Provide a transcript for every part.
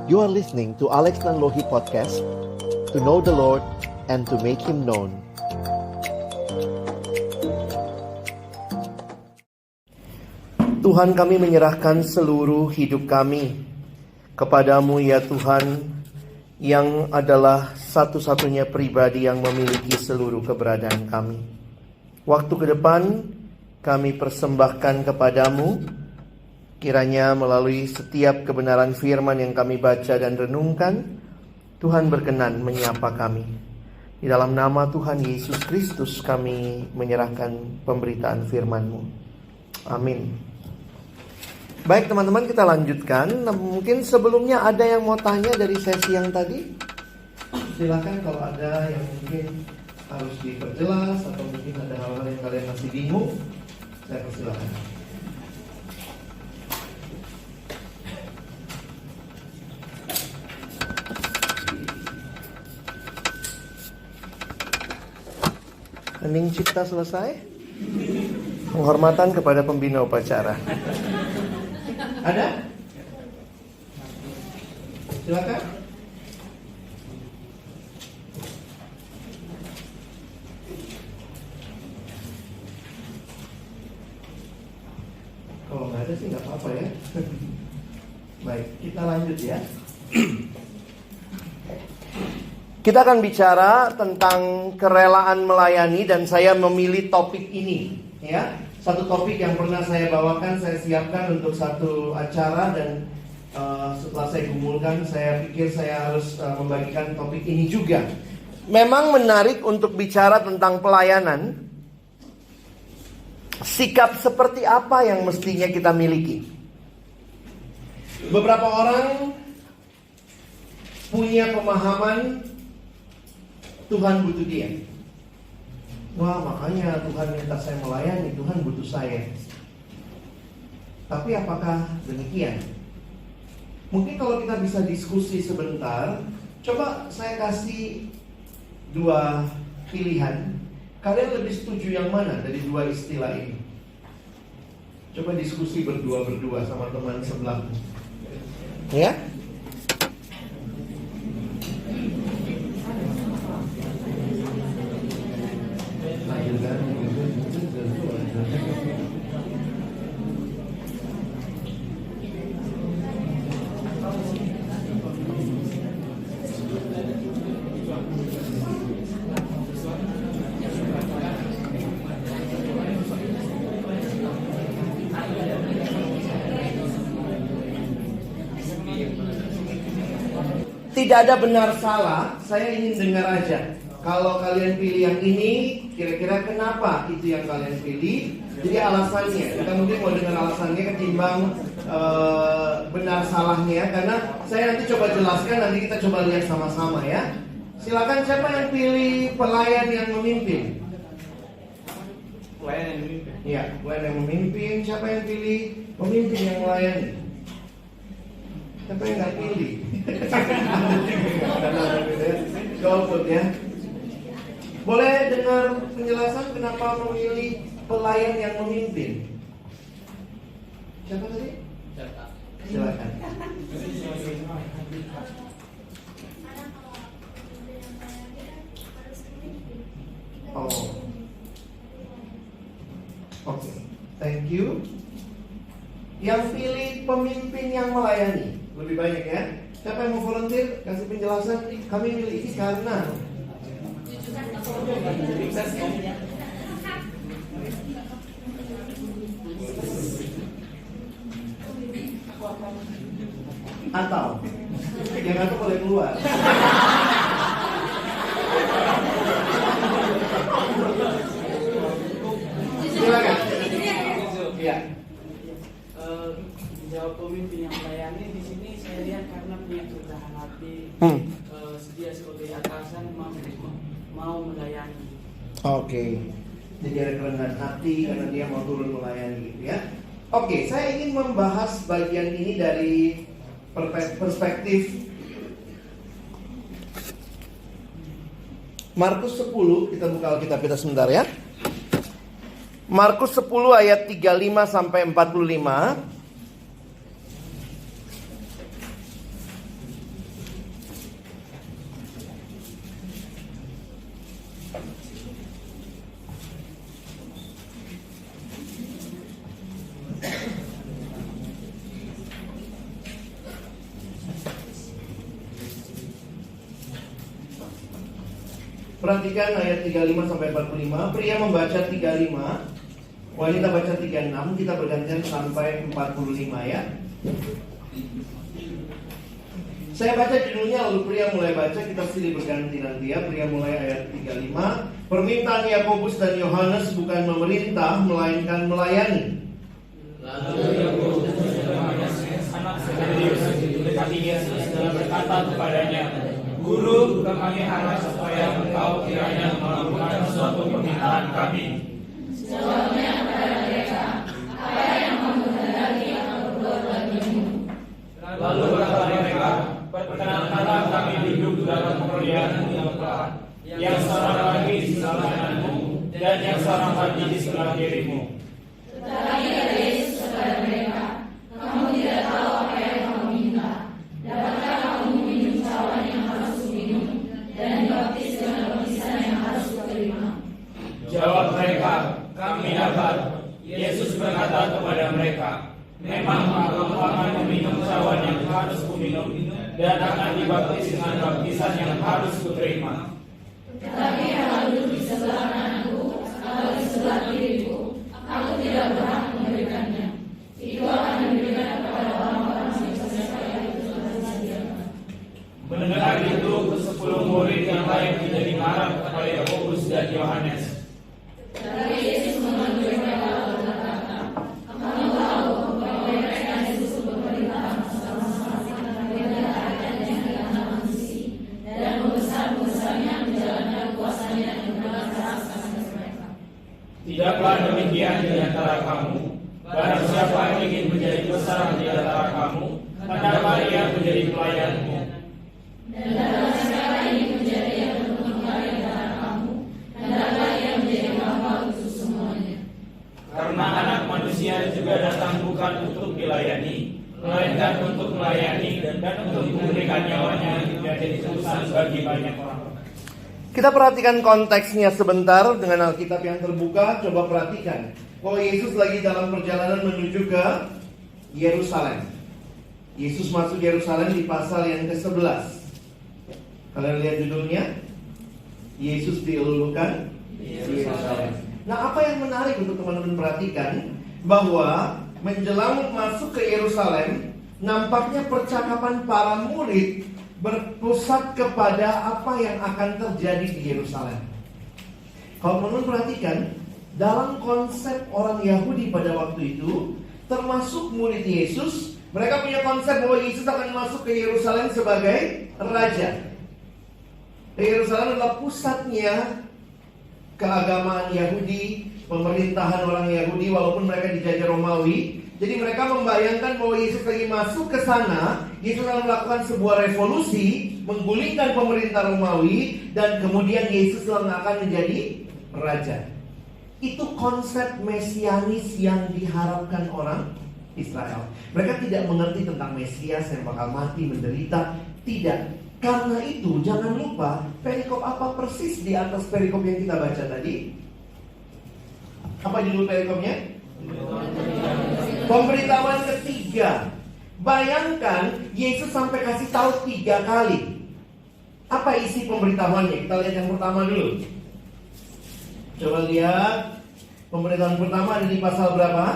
You are listening to Alex Nanlohi Podcast, to know the Lord and to make Him known. Tuhan, kami menyerahkan seluruh hidup kami kepadamu ya Tuhan, yang adalah satu-satunya pribadi yang memiliki seluruh keberadaan kami. Waktu ke depan kami persembahkan kepadamu. Kiranya melalui setiap kebenaran firman yang kami baca dan renungkan, Tuhan berkenan menyapa kami. Di dalam nama Tuhan Yesus Kristus kami menyerahkan pemberitaan firman-Mu. Amin. Baik teman-teman, kita lanjutkan. Mungkin sebelumnya ada yang mau tanya dari sesi yang tadi? Silakan kalau ada yang mungkin harus diperjelas atau mungkin ada hal-hal yang kalian masih bingung, saya persilakan. Hening cipta selesai. Penghormatan kepada pembina upacara. Ada? Silakan. Kalau nggak ada sih nggak apa-apa ya. Baik, kita lanjut ya. Kita akan bicara tentang kerelaan melayani dan saya memilih topik ini ya. Satu topik yang pernah saya bawakan, saya siapkan untuk satu acara dan setelah saya gumulkan, saya pikir saya harus membagikan topik ini juga. Memang menarik untuk bicara tentang pelayanan. Sikap seperti apa yang mestinya kita miliki? Beberapa orang punya pemahaman Tuhan butuh dia. Wah, makanya Tuhan minta saya melayani, Tuhan butuh saya. Tapi apakah demikian? Mungkin kalau kita bisa diskusi sebentar, coba saya kasih dua pilihan. Kalian lebih setuju yang mana dari dua istilah ini? Coba diskusi berdua-berdua sama teman sebelahmu. Ya? Tidak ada benar salah, saya ingin dengar aja. Kalau kalian pilih yang ini, kira-kira kenapa itu yang kalian pilih? Jadi alasannya, kita mungkin mau dengar alasannya ketimbang benar salahnya. Karena saya nanti coba jelaskan, nanti kita coba lihat sama-sama ya. Silakan, siapa yang pilih pelayan yang memimpin? Pelayan yang memimpin? Iya, pelayan yang memimpin. Siapa yang pilih pemimpin yang melayani? Siapa yang nggak pilih? Golput ya. Boleh dengar penjelasan kenapa memilih pelayan yang memimpin? Siapa tadi? Silakan. Oh, oke, thank you. Yang pilih pemimpin yang melayani lebih banyak ya. Siapa yang mau volunteer kasih penjelasan? Kami milih ini karena atau yang atau boleh keluar. Silakan. Ya. Jawab pemimpin yang melayani di sini saya lihat karena punya kerendahan hati, sedia sebagai atasan mau melayani. Oke. Jadi ada kerendahan hati karena dia mau turun melayani gitu ya. Oke, saya ingin membahas bagian ini dari perspektif Markus 10. Kita buka Alkitab kita sebentar ya. Markus 10 ayat 35 sampai 45. Perhatikan ayat 35 sampai 45. Pria membaca 35, wanita baca 36, kita bergantian sampai 45 ya. Saya baca judulnya, lalu pria mulai baca, kita silih berganti nanti ya. Pria mulai ayat 35. Permintaan Yakobus dan Yohanes bukan memerintah, melainkan melayani. Lalu Yakobus dan Yohanes, anak Zebedeus, mendekati Yesus dan berkata kepadanya, Guru, kami harap supaya engkau kiranya melakukan suatu permintaan kami. Jawabnya kepada mereka, apa yang kamu hendaki aku berbuat bagimu? Lalu kata mereka, perkenankanlah kami duduk dalam kemuliaan Allah, yang seorang lagi di sebelah kananmu dan yang seorang lagi di sebelah kirimu. Tetapi kata Yesus kepada mereka, kamu tidak tahu apa yang kamu minta. Dapatkah kamu minum cawan yang harus kuminum dan dibaptis dengan baptisan yang harus kuterima? Jawab mereka, kami dapat. Yesus berkata kepada mereka, memang kamu akan meminum cawan yang harus kuminum dan akan dibaptis dengan baptisan yang harus kuterima. Tetapi kalau duduk di sebelah kananku atau di sebelah kiriku, aku tidak berhak memberikannya. Itu akan diberikan kepada orang-orang yang sesuai itu Tuhan sediakan. Mendengar itu, ke-10 murid yang lain menjadi marah kepada Yakobus dan Yohanes. Tetapi Yesus memanggil mereka lalu berkata, kamu tahu bahwa mereka yang disebut pemerintahan bersama-sama dengan rakyat yang hilang manusia dan membesar-besarnya menjalankan kuasanya dengan keras atas mereka. Tidaklah demikian di antara kamu. Barang siapa yang ingin menjadi besar di antara kamu, hendaklah ia menjadi pelayanmu. Dan barang siapa yang ingin menjadi yang terkemuka di antara kamu, hendaklah ia menjadi bapa untuk semuanya. Karena anak manusia juga datang bukan untuk dilayani, melainkan untuk melayani dan untuk memberikan nyawanya menjadi tebusan bagi banyak orang. Kita perhatikan konteksnya sebentar dengan Alkitab yang terbuka. Coba perhatikan bahwa Yesus lagi dalam perjalanan menuju ke Yerusalem. Yesus masuk Yerusalem di pasal yang ke-11. Kalian lihat judulnya, Yesus dielulukan Yerusalem. Nah, apa yang menarik untuk teman-teman perhatikan, bahwa menjelang masuk ke Yerusalem, nampaknya percakapan para murid berpusat kepada apa yang akan terjadi di Yerusalem. Kalau teman-teman perhatikan, dalam konsep orang Yahudi pada waktu itu, termasuk murid Yesus, mereka punya konsep bahwa Yesus akan masuk ke Yerusalem sebagai raja. Yerusalem adalah pusatnya keagamaan Yahudi, pemerintahan orang Yahudi walaupun mereka dijajah Romawi. Jadi mereka membayangkan bahwa Yesus lagi masuk ke sana, Yesus akan melakukan sebuah revolusi, menggulingkan pemerintah Romawi, dan kemudian Yesus akan menjadi raja. Itu konsep mesianis yang diharapkan orang Israel. Mereka tidak mengerti tentang Mesias yang bakal mati, menderita. Tidak. Karena itu jangan lupa, perikop apa persis di atas perikop yang kita baca tadi? Apa judul perikopnya? Pemberitahuan ketiga. Bayangkan Yesus sampai kasih tahu 3 kali. Apa isi pemberitahuannya? Kita lihat yang pertama dulu. Coba lihat. Pemberitahuan pertama ada di pasal berapa?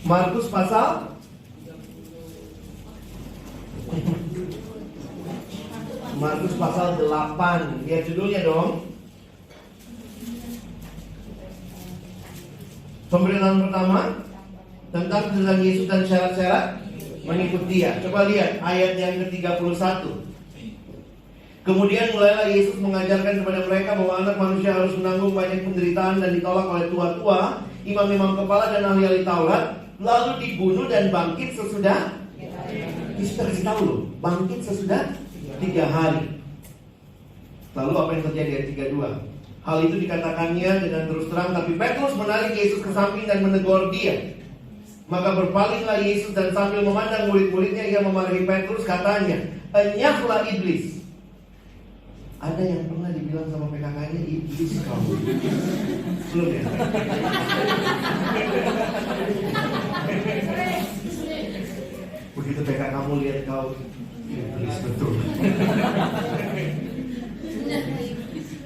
Markus pasal Markus pasal 8. Lihat judulnya dong. Pemberitahuan pertama tentang kedatangan Yesus dan syarat-syarat mengikut Dia. Coba lihat ayat yang ke-31. Kemudian mulailah Yesus mengajarkan kepada mereka bahwa anak manusia harus menanggung banyak penderitaan dan ditolak oleh tua-tua, imam-imam kepala dan ahli-ahli Taurat, lalu dibunuh dan bangkit sesudah. Yesus kasih tahu loh, bangkit sesudah 3 hari. Lalu apa yang terjadi ayat 32? Hal itu dikatakannya dengan terus terang, tapi Petrus menarik Yesus ke samping dan menegur dia. Maka berpalinglah Yesus dan sambil memandang murid-muridnya, ia memarahi Petrus, katanya, "Enyahlah iblis." Ada yang pernah dibilang sama PKK-nya, "Iblis kamu"? Belum ya? Begitu PKK kamu lihat kau, iblis betul.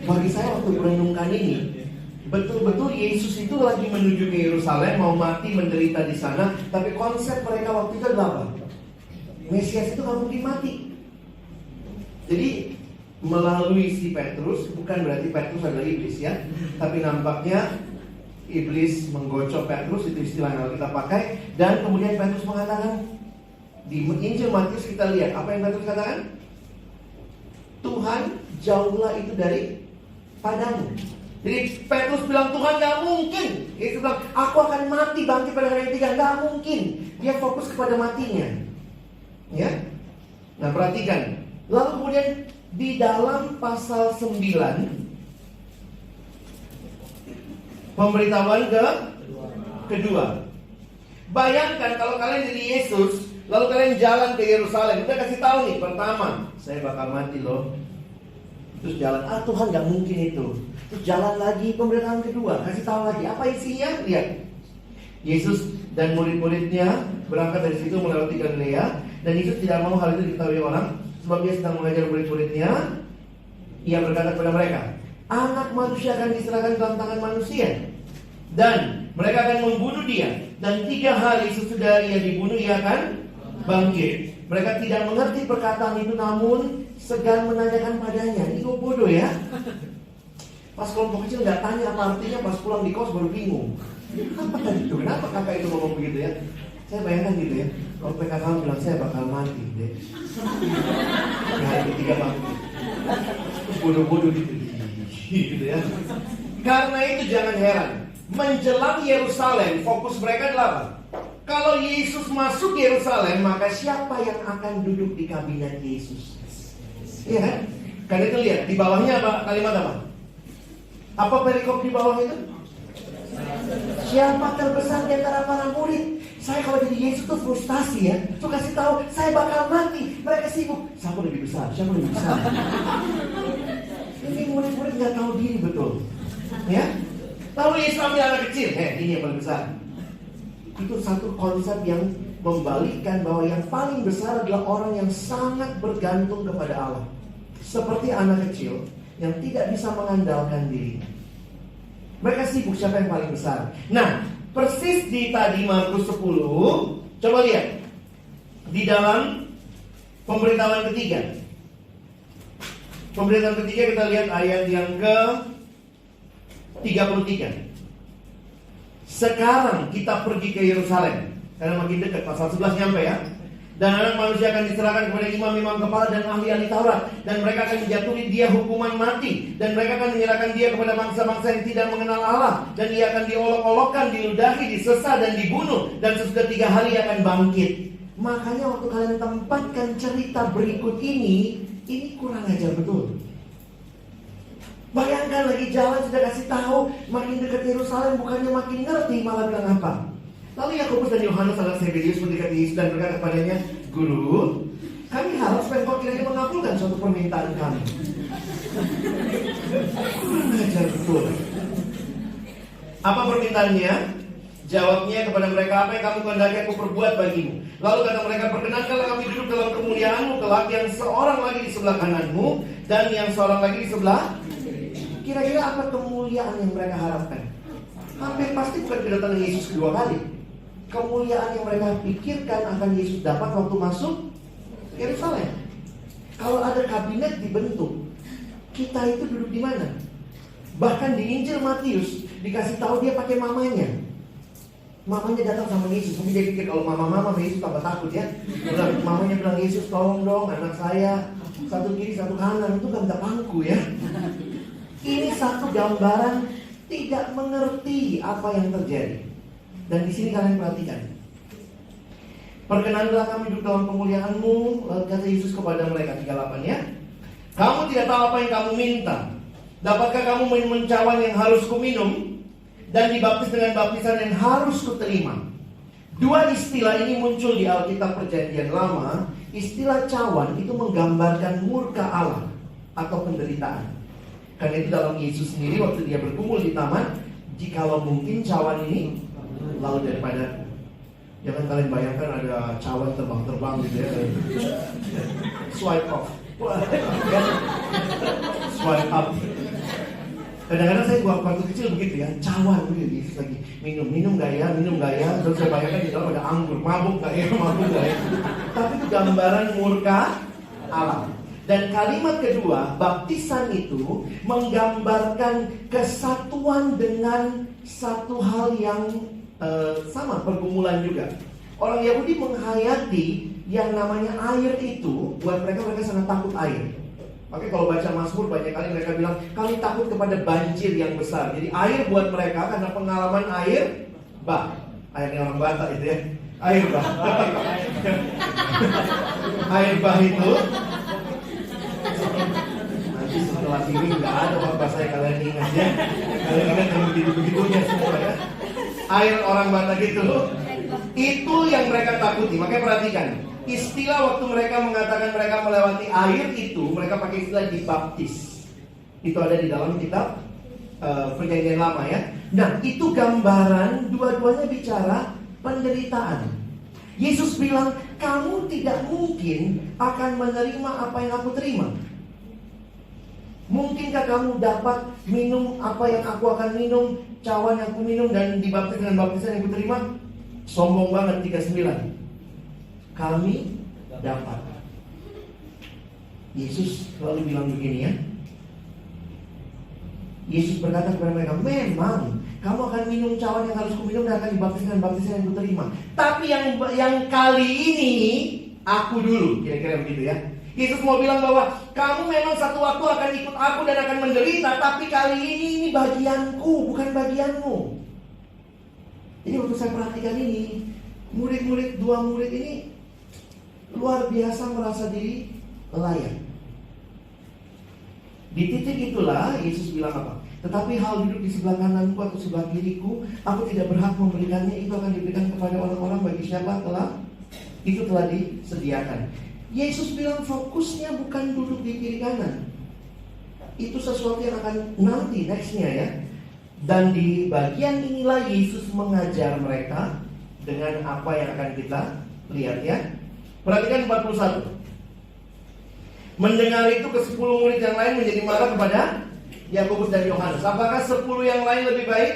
Bagi saya waktu merenungkan ini, betul-betul Yesus itu lagi menuju ke Yerusalem, mau mati menderita di sana, tapi konsep mereka waktu itu adalah apa? Mesias itu gak mungkin mati. Jadi melalui si Petrus, bukan berarti Petrus adalah iblis ya, tapi nampaknya iblis menggocok Petrus, itu istilah yang kita pakai. Dan kemudian Petrus mengatakan, di Injil Matius kita lihat apa yang Petrus katakan, "Tuhan, jauhlah itu dari padamu." Jadi Petrus bilang, "Tuhan, gak mungkin." Yesus bilang, "Aku akan mati bangkit pada hari ketiga." Gak mungkin. Dia fokus kepada matinya. Ya. Nah, perhatikan. Lalu kemudian di dalam pasal 9, pemberitahuan kedua. Bayangkan kalau kalian jadi Yesus, lalu kalian jalan ke Yerusalem. Kita kasih tahu nih, pertama, saya bakal mati loh. Terus jalan, Tuhan gak mungkin itu. Terus jalan lagi, pemberitahuan kedua, kasih tahu lagi. Apa isinya? Lihat. Yesus dan murid-muridnya berangkat dari situ melewati Galilea, dan Yesus tidak mau hal itu diketahui orang, sebab dia sedang mengajar murid-muridnya. Ia berkata kepada mereka, "Anak manusia akan diserahkan dalam tangan manusia, dan mereka akan membunuh dia, dan 3 hari sesudah ia dibunuh, ia akan bangkit." Mereka tidak mengerti perkataan itu, namun segan menanyakan padanya. Ini kok bodoh ya. Pas kelompok kecil nggak tanya apa artinya, pas pulang di kos baru bingung. Apa tadi itu? Kenapa kakak itu ngomong begitu ya? Saya bayangkan gitu ya. Kalau PKK bilang, "Saya bakal mati deh di hari ketiga bangkit." Terus bodoh-bodoh gitu ya. Karena itu jangan heran, menjelang Yerusalem, fokus mereka adalah apa? Kalau Yesus masuk Yerusalem, maka siapa yang akan duduk di kabinet Yesus? Iya kan? Karena itu lihat, di bawahnya apa? Kalimat apa? Apa perikop di bawah itu? Siapa terbesar di antara para murid? Saya kalau jadi Yesus tuh frustasi ya. Tuh kasih tahu, saya bakal mati. Mereka sibuk. Siapa lebih besar? Siapa lebih besar? Ini murid-murid nggak tahu diri betul. Ya? Lalu Yesus ambil anak kecil. Ini yang paling besar. Itu satu konsep yang membalikkan bahwa yang paling besar adalah orang yang sangat bergantung kepada Allah. Seperti anak kecil yang tidak bisa mengandalkan diri. Mereka sibuk siapa yang paling besar. Nah, persis di tadi Markus 10, coba lihat di dalam pemberitahuan ketiga. Pemberitahuan ketiga kita lihat ayat yang ke 33. Sekarang kita pergi ke Yerusalem, karena makin dekat, pasal 11 nyampe ya. Dan anak manusia akan diserahkan kepada imam-imam kepala dan ahli-ahli Taurat, dan mereka akan menjatuhi dia hukuman mati, dan mereka akan menyerahkan dia kepada bangsa-bangsa yang tidak mengenal Allah, dan ia akan diolok-olokkan, diludahi, disesa, dan dibunuh, dan sesudah 3 hari ia akan bangkit. Makanya waktu kalian tempatkan cerita berikut ini kurang ajar betul. Bayangkan lagi jalan sudah kasih tahu, makin dekat Yerusalem, bukannya makin ngerti, malah bilang apa? Lalu Yakobus dan Yohanes anak Zebedius mendekati Yesus dan berkata kepadanya, "Guru, kami harus supaya kau kiranya mengabulkan suatu permintaan kami." Kurang ajar betul. Apa permintaannya? Jawabnya kepada mereka, "Apa yang kamu kehendaki aku perbuat bagimu?" Lalu kata mereka, "Perkenankanlah kami duduk dalam kemuliaanmu kelak, yang seorang lagi di sebelah kananmu dan yang seorang lagi di sebelah." Kira-kira apa kemuliaan yang mereka harapkan? Hampir pasti bukan kedatangan Yesus kedua kali. Kemuliaan yang mereka pikirkan akan Yesus dapat waktu masuk Yerusalem. Kalau ada kabinet dibentuk, kita itu duduk di mana? Bahkan di Injil Matius dikasih tahu dia pakai mamanya. Mamanya datang sama Yesus. Mungkin dia pikir kalau mama Yesus tambah takut ya. Mamanya bilang, "Yesus tolong dong anak saya, satu kiri satu kanan." Itu kan pangku ya. Ini satu gambaran tidak mengerti apa yang terjadi. Dan di sini kalian perhatikan. "Perkenanlah kami duduk dalam kemuliaan-Mu," kata Yesus kepada mereka, 38 ya. "Kamu tidak tahu apa yang kamu minta. Dapatkah kamu minum cawan yang harus kuminum dan dibaptis dengan baptisan yang harus kuterima? Dua istilah ini muncul di Alkitab Perjanjian Lama. Istilah cawan itu menggambarkan murka Allah atau penderitaan. Karena itu dalam Yesus sendiri waktu dia bergumul di taman, jikalau mungkin cawan ini lalu daripada. Jangan kalian bayangkan ada cawan terbang-terbang gitu ya. Swipe off. Swipe up. Kadang-kadang saya waktu kecil begitu ya, cawan begitu Yesus lagi minum gak ya, terus saya bayangkan di dalam ada anggur, mabuk gak ya. Tapi itu gambaran murka Allah. Dan kalimat kedua, baptisan itu menggambarkan kesatuan dengan satu hal yang sama, pergumulan juga. Orang Yahudi menghayati yang namanya air itu, buat mereka sangat takut air. Makanya kalau baca Mazmur banyak kali mereka bilang, kami takut kepada banjir yang besar. Jadi air buat mereka karena pengalaman air bah. Airnya orang Batak itu ya. Air bah. Air bah itu nanti setelah ini nggak ada bahasa yang kalian ingat ya. Kalian ingat yang begitu-begitunya semua ya. Air orang Batak itu yang mereka takuti. Makanya perhatikan, istilah waktu mereka mengatakan mereka melewati air itu, mereka pakai istilah dibaptis. Itu ada di dalam kitab Perjanjian Lama ya. Nah, itu gambaran dua-duanya bicara penderitaan. Yesus bilang, kamu tidak mungkin akan menerima apa yang aku terima. Mungkinkah kamu dapat minum apa yang aku akan minum, cawan yang aku minum, dan dibaptis dengan baptisan yang aku terima? Sombong banget 39. Kami dapat. Yesus selalu bilang begini ya. Yesus berkata kepada mereka, memang kamu akan minum cawan yang harus kuminum dan akan dibaptis dengan baptisan yang kuterima. Tapi yang kali ini aku dulu, kira-kira begitu ya. Yesus mau bilang bahwa kamu memang satu waktu akan ikut aku dan akan menderita, tapi kali ini bagianku, bukan bagianmu. Jadi waktu saya perhatikan ini, dua murid ini luar biasa merasa diri layak. Di titik itulah Yesus bilang apa? Tetapi hal duduk di sebelah kananku atau sebelah kiriku, aku tidak berhak memberikannya. Itu akan diberikan kepada orang-orang bagi siapa itu telah disediakan. Yesus bilang fokusnya bukan duduk di kiri kanan. Itu sesuatu yang akan nanti nextnya ya. Dan di bagian inilah Yesus mengajar mereka dengan apa yang akan kita lihat ya. Perhatikan 41. Mendengar itu ke-10 murid yang lain menjadi marah kepada Yakobus dan Yohanes. Apakah 10 yang lain lebih baik?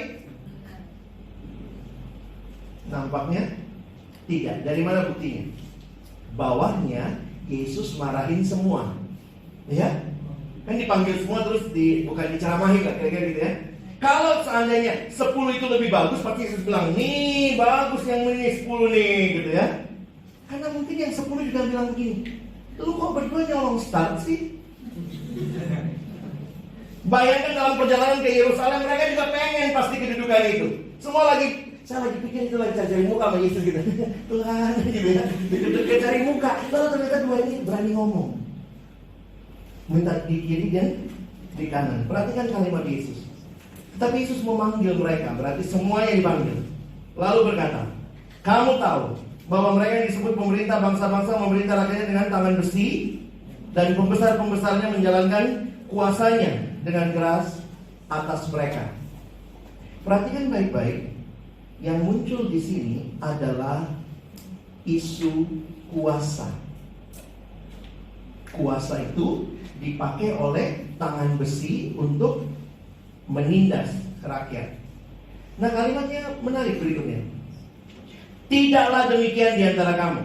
Nampaknya tidak. Dari mana buktinya? Bawahnya Yesus marahin semua. Ya? Kan dipanggil semua terus bukan diceramahi kan, kira-kira gitu ya. Kalau seandainya 10 itu lebih bagus, pasti Yesus bilang, nih bagus yang ini 10 nih, gitu ya. Karena mungkin yang 10 juga bilang begini, lu kok berdua nyolong start sih? Bayangkan dalam perjalanan ke Yerusalem, mereka juga pengen pasti kedudukan itu. Semua saya lagi pikir itu lagi cari muka sama Yesus gitu. Tuhan, gitu ya. Duduk cari muka. Lalu ternyata dua ini berani ngomong. Minta di kiri dan di kanan. Perhatikan kalimat Yesus. Tapi Yesus memanggil mereka, berarti semuanya dipanggil. Lalu berkata, kamu tahu bahwa mereka yang disebut pemerintah bangsa-bangsa memerintah rakyatnya dengan tangan besi, dan pembesar-pembesarnya menjalankan kuasanya dengan keras atas mereka. Perhatikan baik-baik. Yang muncul di sini adalah isu kuasa. Kuasa itu dipakai oleh tangan besi untuk menindas rakyat. Nah, kalimatnya menarik berikutnya. Tidaklah demikian di antara kamu.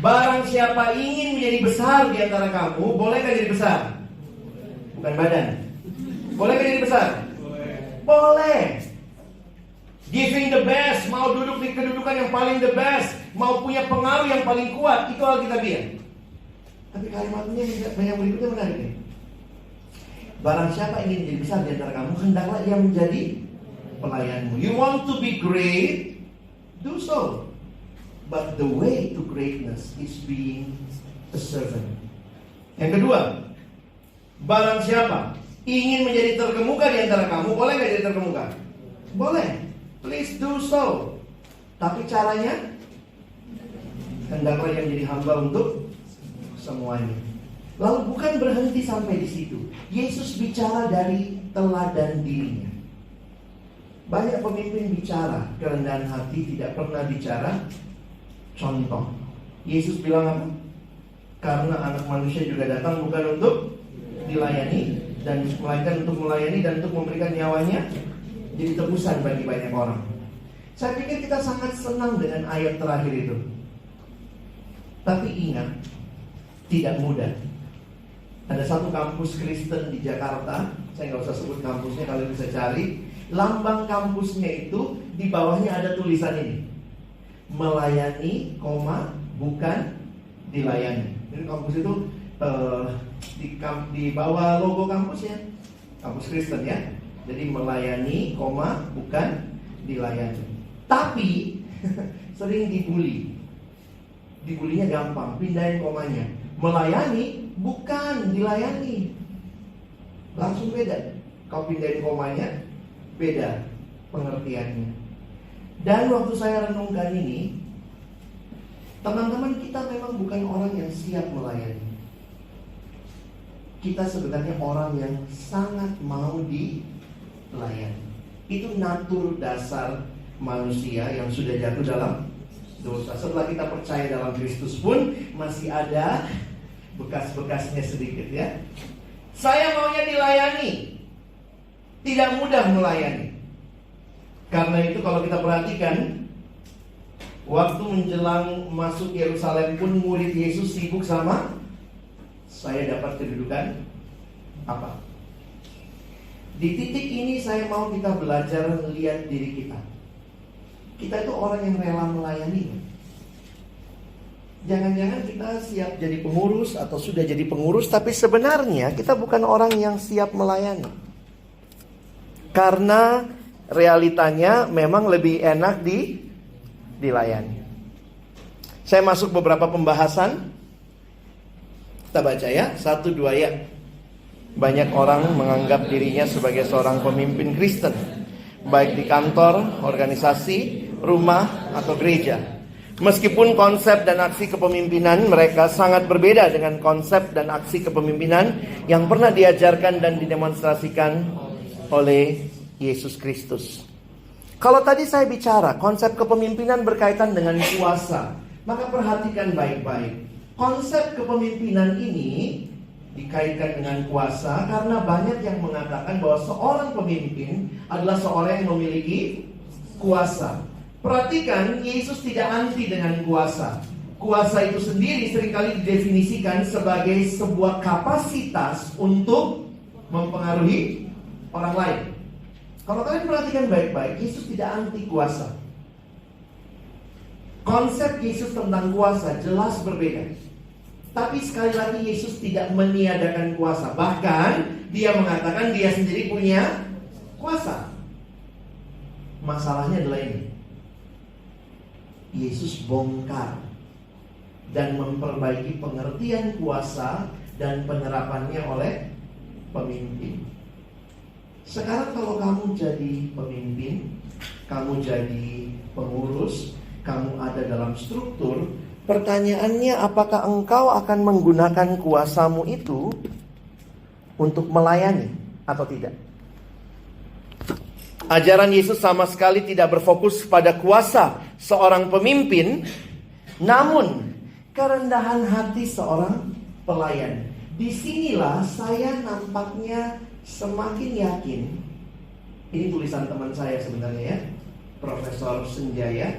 Barang siapa ingin menjadi besar di antara kamu, bolehkah jadi besar? Bukan badan. Bolehkah jadi besar? Boleh. Giving the best, mau duduk di kedudukan yang paling the best, mau punya pengaruh yang paling kuat, itu Alkitabiah. Tapi kalimatnya yang berikutnya menarik nih. Barang siapa ingin menjadi besar di antara kamu, hendaklah ia menjadi pelayanmu. You want to be great? Do so. But the way to greatness is being a servant. Yang kedua, barang siapa ingin menjadi terkemuka di antara kamu, boleh nggak jadi terkemuka? Boleh. Please do so. Tapi caranya, hendaklah yang jadi hamba untuk semuanya. Lalu bukan berhenti sampai di situ. Yesus bicara dari teladan dirinya. Banyak pemimpin bicara kerendahan hati, tidak pernah bicara contoh. Yesus bilang apa? Karena anak manusia juga datang bukan untuk dilayani, dan melainkan untuk melayani dan untuk memberikan nyawanya jadi tebusan bagi banyak orang. Saya pikir kita sangat senang dengan ayat terakhir itu. Tapi ingat, tidak mudah. Ada satu kampus Kristen di Jakarta, saya nggak usah sebut kampusnya, kalian bisa cari. Lambang kampusnya itu di bawahnya ada tulisan ini: melayani, bukan dilayani. Jadi kampus itu di bawah logo kampusnya, kampus Kristen ya. Jadi melayani, bukan dilayani. Tapi sering dibully. Dibulinya gampang, pindahin komanya. Melayani, bukan dilayani. Langsung beda. Kau pindahin komanya, beda pengertiannya. Dan waktu saya renungkan ini, teman-teman, kita memang bukan orang yang siap melayani. Kita sebenarnya orang yang sangat mau dilayani. Itu natur dasar manusia yang sudah jatuh dalam dosa. Setelah kita percaya dalam Kristus pun masih ada bekas-bekasnya sedikit ya. Saya maunya dilayani, tidak mudah melayani. Karena itu kalau kita perhatikan, waktu menjelang masuk Yerusalem pun murid Yesus sibuk sama, saya dapat kedudukan apa? Di titik ini saya mau kita belajar melihat diri kita. Kita itu orang yang rela melayani. Jangan-jangan kita siap jadi pengurus atau sudah jadi pengurus, tapi sebenarnya kita bukan orang yang siap melayani. Karena realitanya memang lebih enak dilayani. Saya masuk beberapa pembahasan. Kita baca ya, 1-2 ya. Banyak orang menganggap dirinya sebagai seorang pemimpin Kristen, baik di kantor, organisasi, rumah, atau gereja. Meskipun konsep dan aksi kepemimpinan mereka sangat berbeda dengan konsep dan aksi kepemimpinan yang pernah diajarkan dan didemonstrasikan oleh Yesus Kristus. Kalau tadi saya bicara konsep kepemimpinan berkaitan dengan kuasa, maka perhatikan baik-baik. Konsep kepemimpinan ini dikaitkan dengan kuasa karena banyak yang mengatakan bahwa seorang pemimpin adalah seorang yang memiliki kuasa. Perhatikan, Yesus tidak anti dengan kuasa. Kuasa itu sendiri seringkali didefinisikan sebagai sebuah kapasitas untuk mempengaruhi orang lain. Kalau kalian perhatikan baik-baik, Yesus tidak anti kuasa. Konsep Yesus tentang kuasa jelas berbeda. Tapi sekali lagi Yesus tidak meniadakan kuasa. Bahkan dia mengatakan dia sendiri punya kuasa. Masalahnya adalah ini. Yesus bongkar dan memperbaiki pengertian kuasa dan penerapannya oleh pemimpin. Sekarang kalau kamu jadi pemimpin, kamu jadi pengurus, kamu ada dalam struktur, pertanyaannya apakah engkau akan menggunakan kuasamu itu untuk melayani atau tidak? Ajaran Yesus sama sekali tidak berfokus pada kuasa seorang pemimpin, namun kerendahan hati seorang pelayan. Disinilah saya nampaknya semakin yakin. Ini tulisan teman saya sebenarnya ya, Profesor Senjaya.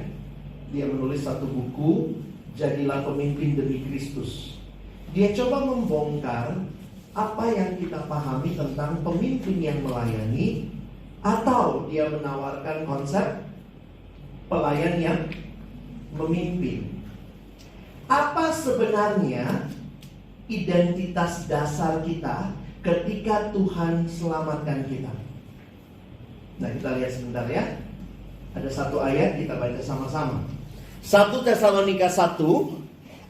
Dia menulis satu buku, Jadilah Pemimpin Demi Kristus. Dia coba membongkar apa yang kita pahami tentang pemimpin yang melayani, atau dia menawarkan konsep pelayan yang memimpin. Apa sebenarnya identitas dasar kita ketika Tuhan selamatkan kita? Nah, kita lihat sebentar ya. Ada satu ayat kita baca sama-sama. 1 Tesalonika 1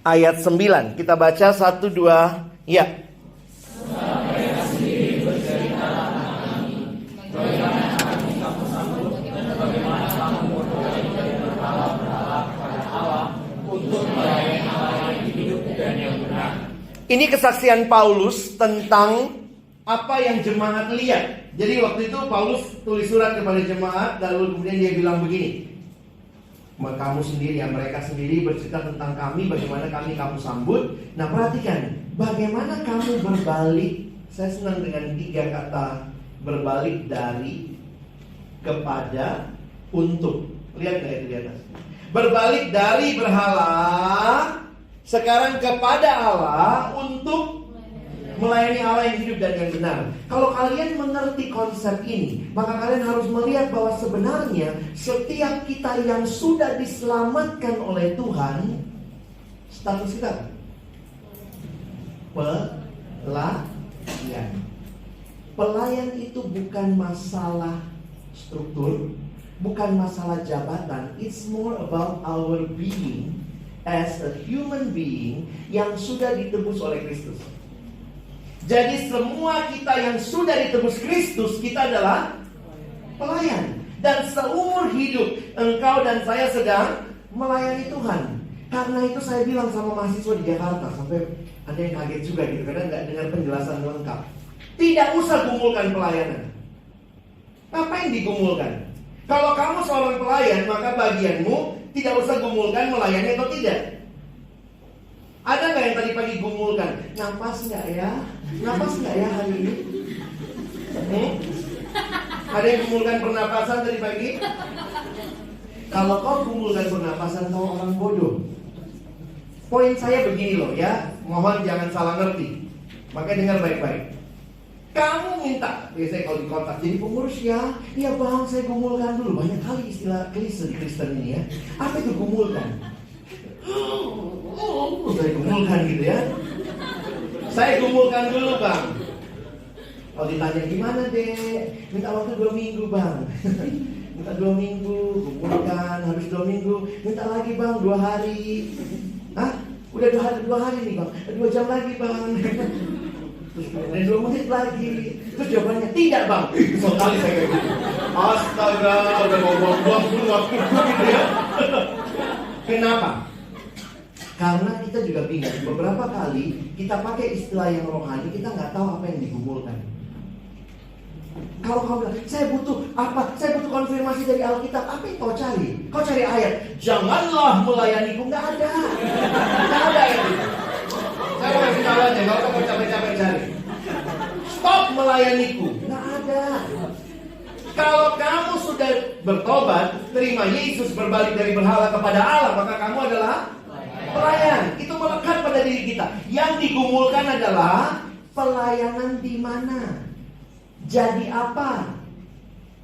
ayat 9. Kita baca 1, 2, ya. Mereka sendiri bercerita Ini kesaksian Paulus tentang apa yang jemaat lihat. Jadi waktu itu Paulus tulis surat kepada jemaat, lalu kemudian dia bilang begini. Kamu sendiri, ya mereka sendiri bercerita tentang kami, bagaimana kamu sambut. Nah perhatikan, bagaimana kamu berbalik. Saya senang dengan 3 kata berbalik dari, kepada, untuk. Lihat nggak itu di atas? Berbalik dari berhala, sekarang kepada Allah untuk melayani Allah yang hidup dan yang benar. Kalau kalian mengerti konsep ini, maka kalian harus melihat bahwa sebenarnya setiap kita yang sudah diselamatkan oleh Tuhan, status kita pelayan. Pelayan itu bukan masalah struktur, bukan masalah jabatan. It's more about our being as a human being yang sudah ditebus oleh Kristus. Jadi semua kita yang sudah ditebus Kristus, kita adalah pelayan. Dan seumur hidup engkau dan saya sedang melayani Tuhan. Karena itu saya bilang sama mahasiswa di Jakarta, sampai ada yang kaget juga gitu, karena nggak dengar penjelasan lengkap. Tidak usah gumulkan pelayanan. Ngapain digumulkan? Kalau kamu seorang pelayan, maka bagianmu tidak usah gumulkan melayani atau tidak. Ada nggak yang tadi pagi gumulkan? Napas nggak ya? Napas nggak ya hari ini? Ada yang gumulkan pernapasan tadi pagi? Kalau kau gumulkan pernapasan, kau orang bodoh. Poin saya begini loh ya, mohon jangan salah ngerti. Makanya dengar baik-baik. Kamu minta, biasanya kalau di kontak jadi pengurus ya, iya bang saya gumulkan dulu. Banyak kali istilah klise di Kristen ini ya. Apa itu gumulkan? Saya gumulkan gitu ya. Saya gumulkan dulu bang. Kalau ditanya gimana deh, minta waktu 2 minggu bang. Minta 2 minggu, gumulkan. Habis 2 minggu, minta lagi bang 2 hari. Hah? Udah 2 hari nih bang, 2 jam lagi bang. Terus kemudian 2 menit lagi. Terus jawabannya tidak bang. Sekali saya kayak gitu. Astaga, udah mau buang-buang waktu gitu ya. Kenapa? Karena kita juga bingung. Beberapa kali kita pakai istilah yang rohani, kita nggak tahu apa yang digumulkan. Kalau kau bilang, saya butuh apa? Saya butuh konfirmasi dari Alkitab. Apa yang kau cari? Kau cari ayat. Janganlah melayaniku. Nggak ada. Nggak ada ayat itu. Saya mau kasih tahu aja. Kalau kamu capek-capek cari. Stop melayaniku. Nggak ada. Kalau kamu sudah bertobat, terima Yesus, berbalik dari berhala kepada Allah, maka kamu adalah pelayan. Itu melekat pada diri kita. Yang digumulkan adalah pelayanan di mana? Jadi apa?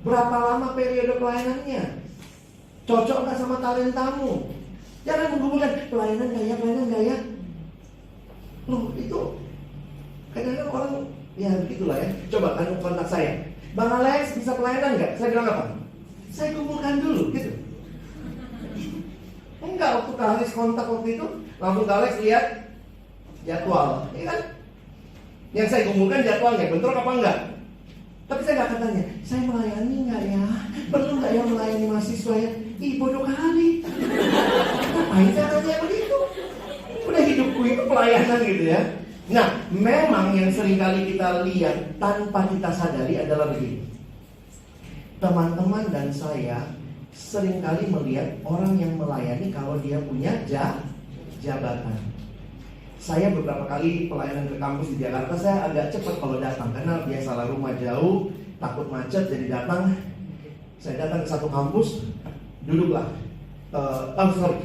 Berapa lama periode pelayanannya? Cocok nggak sama talentamu? Jangan menggumulkan pelayanan gak ya? Loh itu kadang-kadang orang ya begitulah ya. Coba kan kontak saya, Bang Alex bisa pelayanan nggak? Saya bilang apa? Saya gumulkan dulu gitu. Enggak, waktu Kak Alex kontak waktu itu, langsung Kak Alex lihat jadwal, ya kan? Yang saya gumulkan jadwalnya, bentrok apa enggak? Tapi saya nggak akan tanya, saya melayani nggak ya? Perlu nggak ya melayani mahasiswa ya? Ih bodoh kali. Ngapain saya tanya begitu? Udah hidupku itu pelayanan gitu ya. Nah, memang yang seringkali kita lihat tanpa kita sadari adalah begini. Teman-teman dan saya seringkali melihat orang yang melayani kalau dia punya jabatan. Saya beberapa kali pelayanan ke kampus di Jakarta, saya agak cepat kalau datang karena biasalah rumah jauh, takut macet, jadi datang. Saya datang ke satu kampus, duduklah.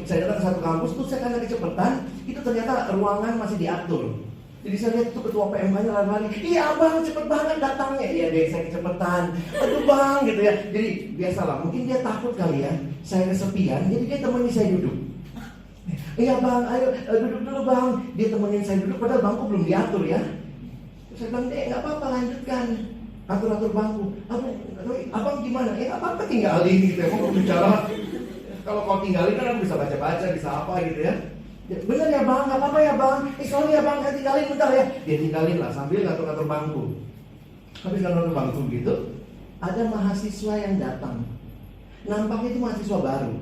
Saya datang ke satu kampus, terus saya karena kecepatan, itu ternyata ruangan masih diatur. Jadi saya lihat itu ketua PMK-nya lari-lari, iya bang cepet banget datangnya. Iya deh saya kecepatan, aduh bang gitu ya. Jadi biasalah, mungkin dia takut kali ya, saya kesepian, jadi dia temani saya duduk. Iya bang, ayo duduk dulu bang. Dia temenin saya duduk, padahal bangku belum diatur ya. Terus saya bilang, nggak apa-apa lanjutkan, atur-atur bangku. Abang gimana? Ya nggak apa-apa tinggalin gitu ya, mau bicara. Kalau kau tinggalin kan aku bisa baca-baca, bisa apa gitu ya. Bener ya bang, nggak apa-apa ya bang. Sorry ya bang, saya tinggalin bentar ya. Dia tinggalin lah sambil ngatur-ngatur bangku. Habis ngatur bangku gitu, ada mahasiswa yang datang. Nampaknya itu mahasiswa baru.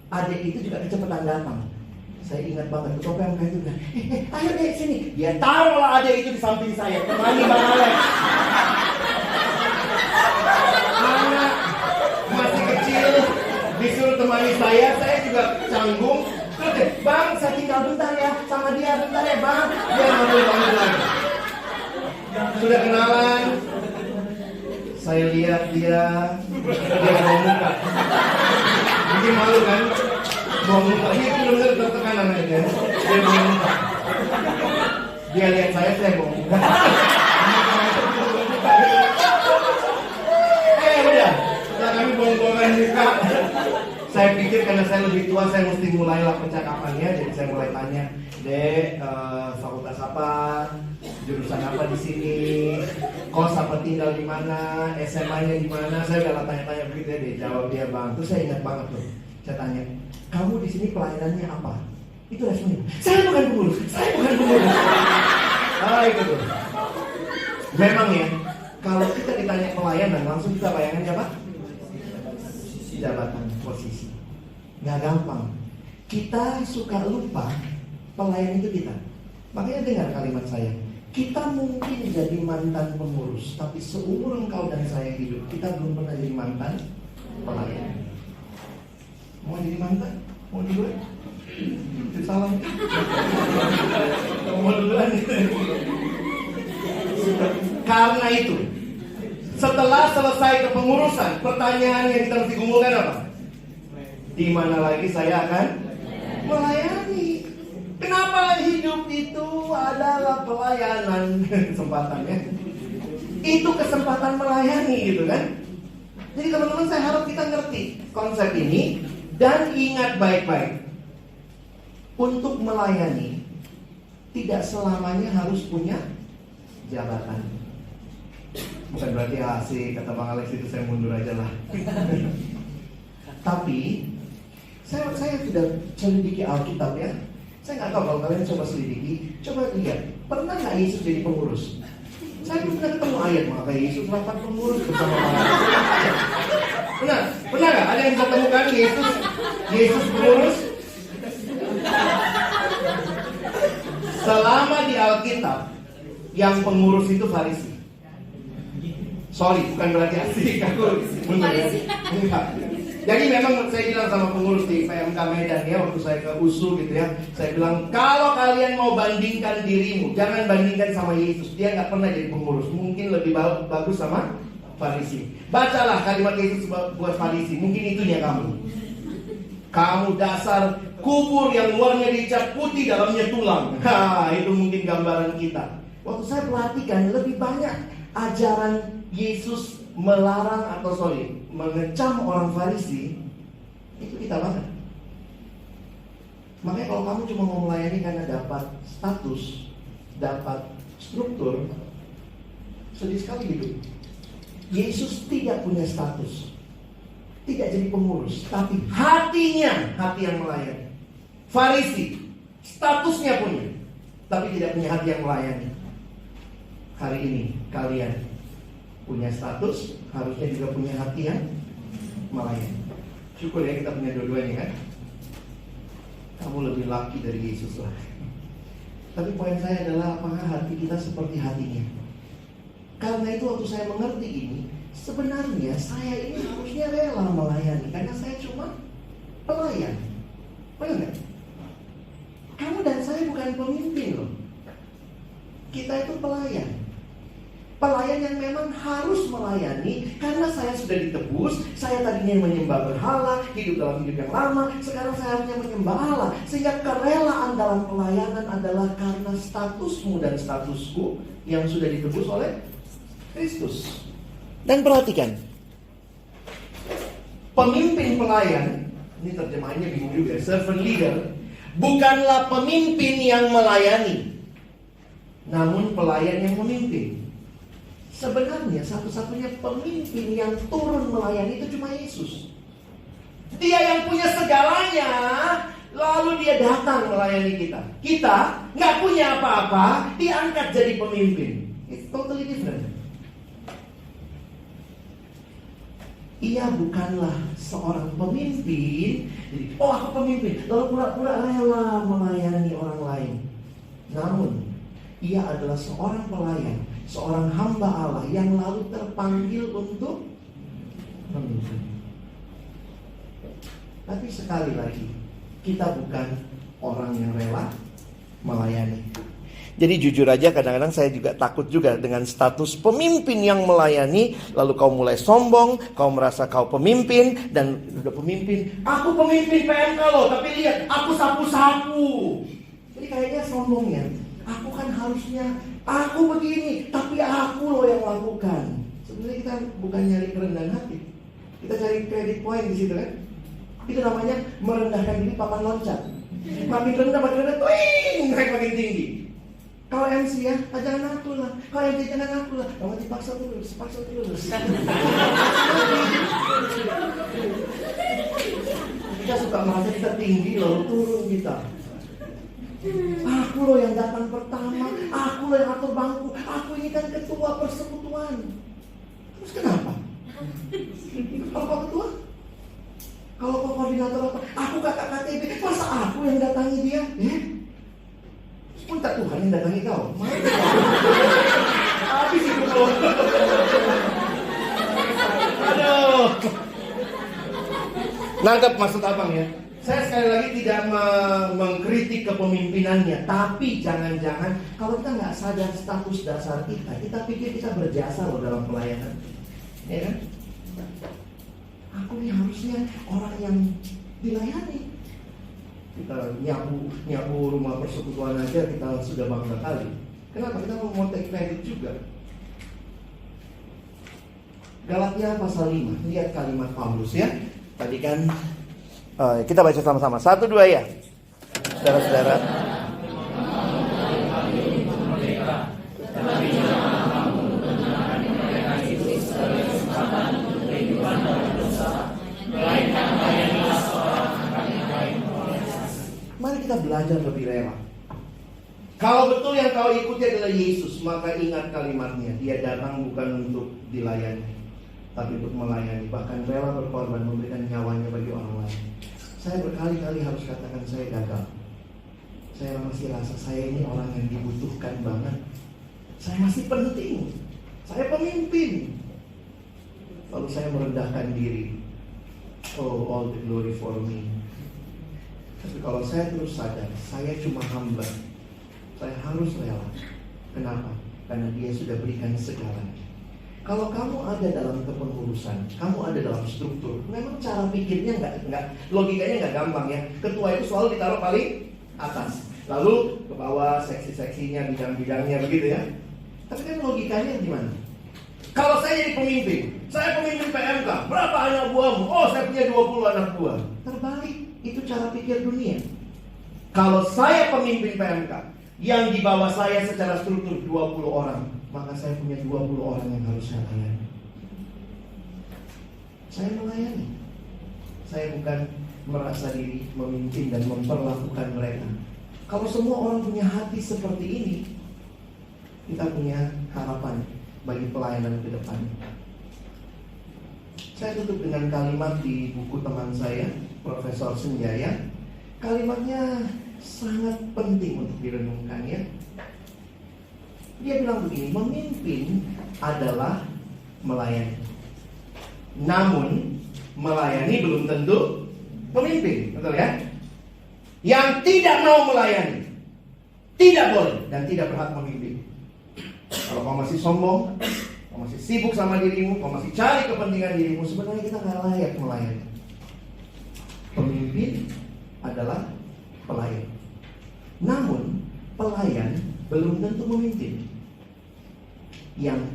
Adik itu juga kecepatan datang. Saya ingat banget ketua PMK itu bilang, ayo deh sini. Dia taruhlah adik itu di samping saya, temani Bang Alex. Anak masih kecil disuruh temani saya juga canggung. Terus deh, Bang, saya tinggal bentar ya sama dia, bentar ya Bang. Dia manggil lagi. Sudah kenalan. Saya lihat dia buang muka. Mungkin malu kan? Buang muka. Ini benar-benar tertekan aja. Dia buang muka. Dia lihat saya buang muka. Udah. Setelah kami buang-buangan muka. Saya pikir karena saya lebih tua, saya mesti mulailah percakapannya. Jadi saya mulai tanya, Dek, fakultas apa? Jurusan apa di sini? Kos apa tinggal di mana? SMA-nya di mana? Saya udah tanya-tanya begitu ya, jawab dia Bang. Terus saya ingat banget tuh. Saya tanya, kamu di sini pelayanannya apa? Itu responnya. Saya bukan pengurus. Itu tuh. Memang ya, kalau kita ditanya pelayanan, langsung kita bayangkan siapa? Jabatan, posisi. Nggak gampang. Kita suka lupa pelayan itu kita. Makanya dengar kalimat saya. Kita mungkin jadi mantan pengurus, tapi seumur engkau dan saya hidup, kita belum pernah jadi mantan pelayan. Mau jadi mantan? Mau duluan? Salam. Mau duluan? Karena itu, setelah selesai kepengurusan, pertanyaan yang kita mesti kumpulkan apa? Di mana lagi saya akan melayani? Kenapa hidup itu adalah pelayanan? Kesempatannya itu kesempatan melayani gitu kan. Jadi teman-teman, saya harap kita ngerti konsep ini dan ingat baik-baik. Untuk melayani tidak selamanya harus punya jabatan. Bukan berarti asik kata Bang Alex itu saya mundur aja lah. Tapi saya sudah selidiki Alkitab ya. Saya nggak tahu kalau kalian coba selidiki, coba lihat, pernah nggak Yesus jadi pengurus? Saya belum pernah ketemu ayat maka Yesus rapat pengurus bersama orang. Pernah nggak? Ada yang bisa temukan Yesus pengurus? Selama di Alkitab, yang pengurus itu Farisi. Sorry, bukan berarti asik aku benar ya. Enggak. Jadi memang saya bilang sama pengurus di PMK Medan ya, waktu saya ke USU gitu ya, saya bilang kalau kalian mau bandingkan dirimu, jangan bandingkan sama Yesus. Dia nggak pernah jadi pengurus, mungkin lebih bagus sama Farisi. Bacalah kalimat Yesus buat Farisi, mungkin itunya kamu. Kamu dasar kubur yang luarnya dicat putih, dalamnya tulang. Itu mungkin gambaran kita. Waktu saya perhatikan lebih banyak ajaran Yesus melarang mengecam orang Farisi, itu kita banget. Makanya kalau kamu cuma mau melayani karena dapat status, dapat struktur, sedih sekali hidup. Yesus tidak punya status, tidak jadi pengurus, tapi hatinya hati yang melayani. Farisi statusnya punya, tapi tidak punya hati yang melayani. Hari ini kalian punya status, harusnya juga punya hati yang melayani. Syukur ya kita punya dua-duanya kan. Kamu lebih laki dari Yesus lah. Tapi poin saya adalah apakah hati kita seperti hatinya? Karena itu waktu saya mengerti ini, sebenarnya saya ini harusnya rela melayani, karena saya cuma pelayan. Benar nggak? Kamu dan saya bukan pemimpin loh. Kita itu pelayan. Pelayan yang memang harus melayani karena saya sudah ditebus. Saya tadinya menyembah berhala, hidup dalam hidup yang lama. Sekarang saya hanya menyembah Allah. Sehingga kerelaan dalam pelayanan adalah karena statusmu dan statusku yang sudah ditebus oleh Kristus. Dan perhatikan, pemimpin pelayan, ini terjemahannya bingung juga, servant leader, bukanlah pemimpin yang melayani, namun pelayan yang memimpin. Sebenarnya satu-satunya pemimpin yang turun melayani itu cuma Yesus. Dia yang punya segalanya, lalu dia datang melayani kita. Kita nggak punya apa-apa, diangkat jadi pemimpin. It's totally different. Ia bukanlah seorang pemimpin Jadi, oh aku pemimpin, lalu pura-pura rela melayani orang lain. Namun, ia adalah seorang pelayan, seorang hamba Allah yang lalu terpanggil untuk memimpin. Tapi sekali lagi, kita bukan orang yang rela melayani. Jadi jujur aja kadang-kadang saya juga takut juga dengan status pemimpin yang melayani. Lalu kau mulai sombong, kau merasa kau pemimpin. Dan udah pemimpin, aku pemimpin PMK loh, tapi lihat aku sapu-sapu. Jadi kayaknya sombongnya, aku kan harusnya, aku begini, tapi aku loh yang lakukan. Sebenarnya kita bukan nyari kerendahan hati, kita cari credit point di situ kan. Itu namanya merendahkan diri papan loncat. Makin rendah, twing, naik makin tinggi. Kalau MC ya, jangan aku lah. Kalau MC jangan aku lah. Kamu dipaksa terus. Kita suka merasa kita tinggi lalu turun kita. Aku loh yang datang pertama, aku loh yang atur bangku, aku ini kan ketua persekutuan. Terus kenapa? Kalau kau ketua? Kalau kau koordinator apa? Aku kakak KTP, masa aku yang datangi dia? Minta Tuhan yang datangi kau. Habis itu loh. Aduh. Nangkep maksud abang ya. Saya sekali lagi tidak mengkritik kepemimpinannya, tapi jangan-jangan kalau kita nggak sadar status dasar kita pikir kita berjasa loh dalam pelayanan, ya kan? Aku nih harusnya orang yang dilayani. Kita nyapu rumah persekutuan aja kita sudah bangga kali. Kenapa? Kita mau take credit juga. Galatia pasal 5, lihat kalimat Paulus ya. Tadi kan kita baca sama-sama. 1, 2 ya. Saudara-saudara. Mari kita belajar lebih rela. Kalau betul yang kau ikuti adalah Yesus, maka ingat kalimatnya. Dia datang bukan untuk dilayani, tapi untuk melayani. Bahkan rela berkorban, memberikan nyawanya bagi orang lain. Saya berkali-kali harus katakan saya gagal. Saya masih rasa saya ini orang yang dibutuhkan banget. Saya masih penting. Saya pemimpin. Lalu saya merendahkan diri. Oh, all the glory for me. Tapi kalau saya terus sadar, saya cuma hamba. Saya harus rela. Kenapa? Karena dia sudah berikan segalanya. Kalau kamu ada dalam kepengurusan, kamu ada dalam struktur, memang cara pikirnya nggak logikanya nggak gampang ya. Ketua itu selalu ditaruh paling atas, lalu ke bawah seksi-seksinya, bidang-bidangnya begitu ya. Tapi kan logikanya gimana? Kalau saya jadi pemimpin, saya pemimpin PMK, berapa anak buahmu? Oh, saya punya 20 anak buah. Terbalik, itu cara pikir dunia. Kalau saya pemimpin PMK, yang di bawah saya secara struktur 20 orang, maka saya punya 20 orang yang harus saya layani. Saya melayani. Saya bukan merasa diri memimpin dan memperlakukan mereka. Kalau semua orang punya hati seperti ini, kita punya harapan bagi pelayanan ke depan. Saya tutup dengan kalimat di buku teman saya, Profesor Senjaya. Kalimatnya sangat penting untuk direnungkan ya. Dia bilang begini, memimpin adalah melayani. Namun melayani belum tentu pemimpin, betul ya? Yang tidak mau melayani tidak boleh dan tidak berhak memimpin. Kalau kau masih sombong, kau masih sibuk sama dirimu, kau masih cari kepentingan dirimu, sebenarnya kita nggak layak melayani. Pemimpin adalah pelayan. Namun pelayan belum tentu memimpin. Yang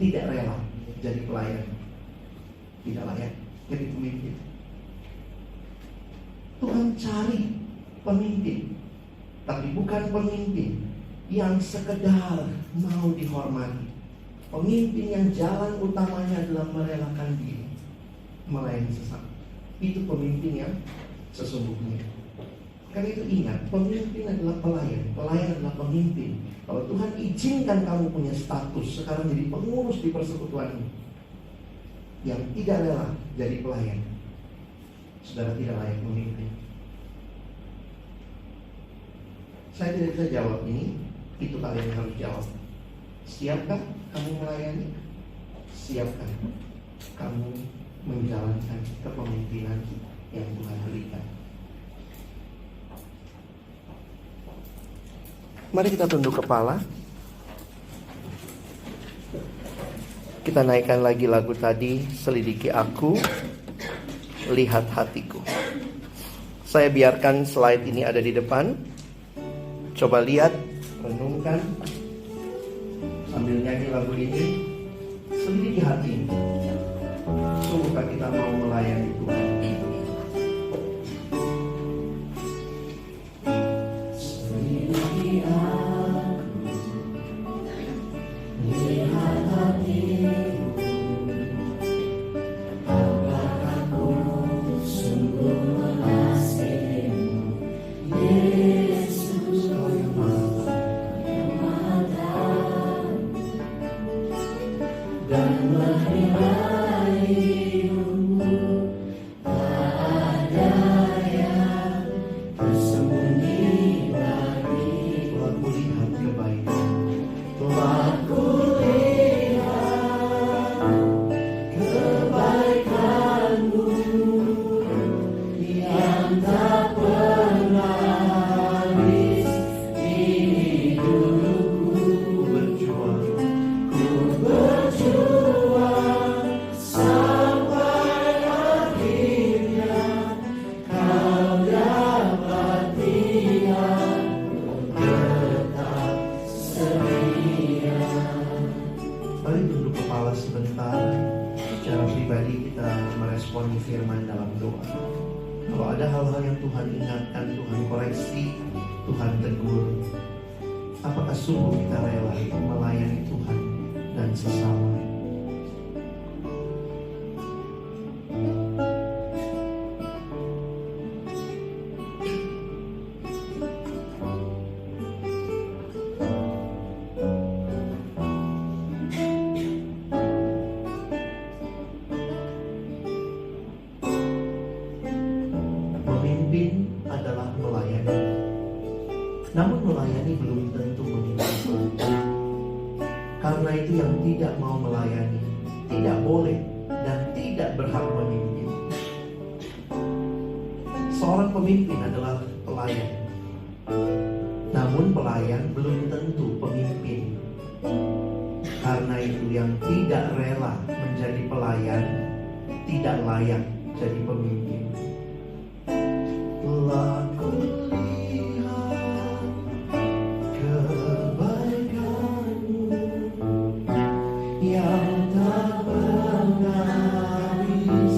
tidak rela jadi pelayan tidak layak jadi pemimpin. Tuhan cari pemimpin, tapi bukan pemimpin yang sekedar mau dihormati. Pemimpin yang jalan utamanya adalah merelakan diri melayani sesama. Itu pemimpin yang sesungguhnya. Karena itu ingat, pemimpin adalah pelayan, pelayan adalah pemimpin. Kalau Tuhan izinkan kamu punya status sekarang jadi pengurus di persekutuan ini, yang tidak rela jadi pelayan, saudara tidak layak memimpin. Saya tidak bisa jawab ini, itu kalian yang harus jawab. Siapkah kamu melayani? Siapkah kamu menjalankan kepemimpinan yang Tuhan berikan? Mari kita tunduk kepala. Kita naikkan lagi lagu tadi, selidiki aku, lihat hatiku. Saya biarkan slide ini ada di depan. Coba lihat, renungkan, sambil nyanyi lagu ini. Selidiki hati ini. Sungguhkah kita mau melayani Tuhan? Mari tunduk kepala sebentar. Secara pribadi kita meresponi firman dalam doa. Kalau ada hal-hal yang Tuhan ingatkan, Tuhan koreksi, Tuhan tegur, apakah sungguh kita rela melayani Tuhan dan sesama? Memimpin adalah melayani. Namun melayani belum tentu memimpin. Karena itu yang tidak mau melayani tidak boleh dan tidak berhak memimpin. Seorang pemimpin adalah pelayan. Namun pelayan belum tentu pemimpin. Karena itu yang tidak rela menjadi pelayan tidak layak jadi pemimpin. Telah kulihat kebaikan-Mu yang tak pernah habis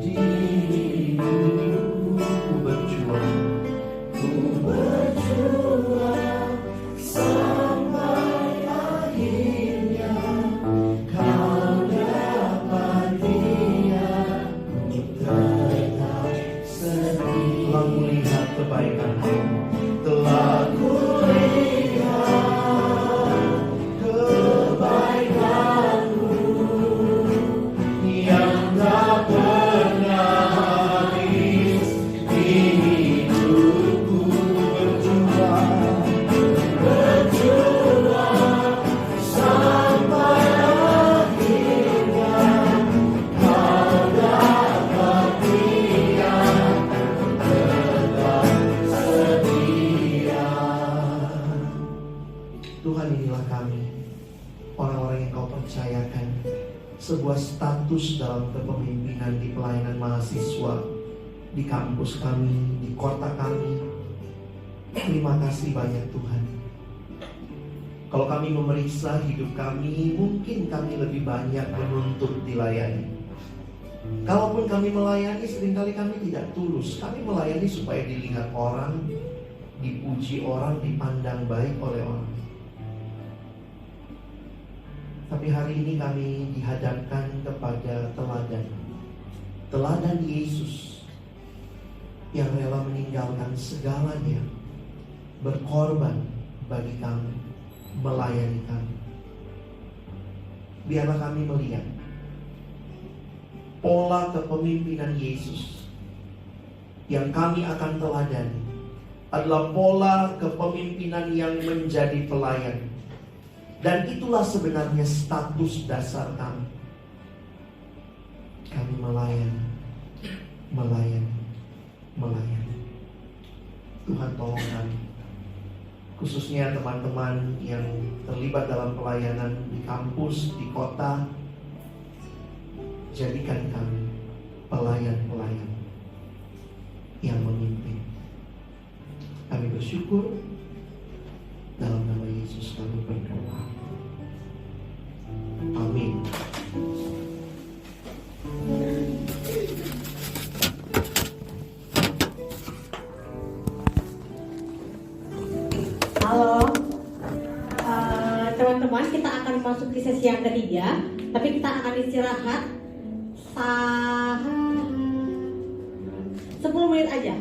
di hidupku. Ku berjuang sampai akhirnya Kau dapat dia. Ku tetap setia. Telah kulihat kebaikan-Mu, telah kulihat kebaikan-Mu yang tak pernah habis di hidupku. Berjuang sampai akhirnya Kau dapat dia. Tuhan, inilah kami, orang-orang yang Kau percayakan sebuah status dalam kepemimpinan di pelayanan mahasiswa, di kampus kami, di kota kami. Terima kasih banyak Tuhan. Kalau kami memeriksa hidup kami, mungkin kami lebih banyak menuntut dilayani. Kalaupun kami melayani, seringkali kami tidak tulus. Kami melayani supaya dilihat orang, dipuji orang, dipandang baik oleh orang. Tapi hari ini kami dihadapkan kepada teladan Yesus yang rela meninggalkan segalanya, berkorban bagi kami, melayani kami. Biarlah kami melihat pola kepemimpinan Yesus yang kami akan teladani adalah pola kepemimpinan yang menjadi pelayan. Dan itulah sebenarnya status dasar kami. Kami melayan, melayan, melayan. Tuhan tolong kami, khususnya teman-teman yang terlibat dalam pelayanan di kampus, di kota. Jadikan kami pelayan-pelayan yang memimpin. Kami bersyukur, dalam nama Yesus kami berdoa. Amin. Halo, teman-teman, kita akan masuk di sesi yang ketiga, tapi kita akan istirahat 10 menit aja.